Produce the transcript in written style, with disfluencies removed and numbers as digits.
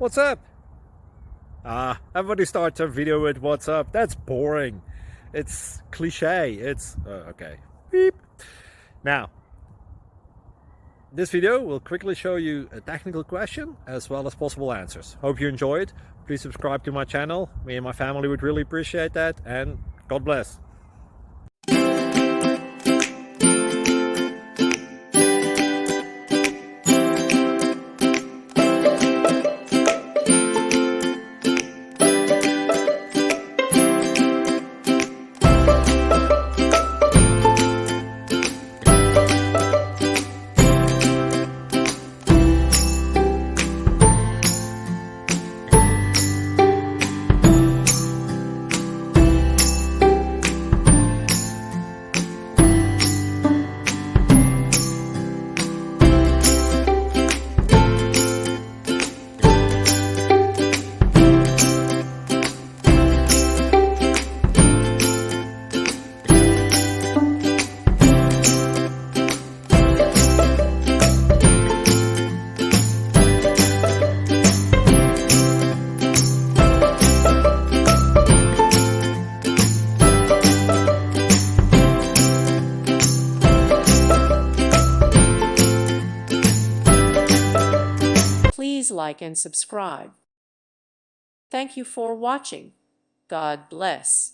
What's up? Everybody starts a video with what's up. That's boring. It's cliche. It's okay. Beep. Now, this video will quickly show you a technical question as well as possible answers. Hope you enjoy it. Please subscribe to my channel. Me and my family would really appreciate that, and God bless. Please like and subscribe. Thank you for watching. God bless.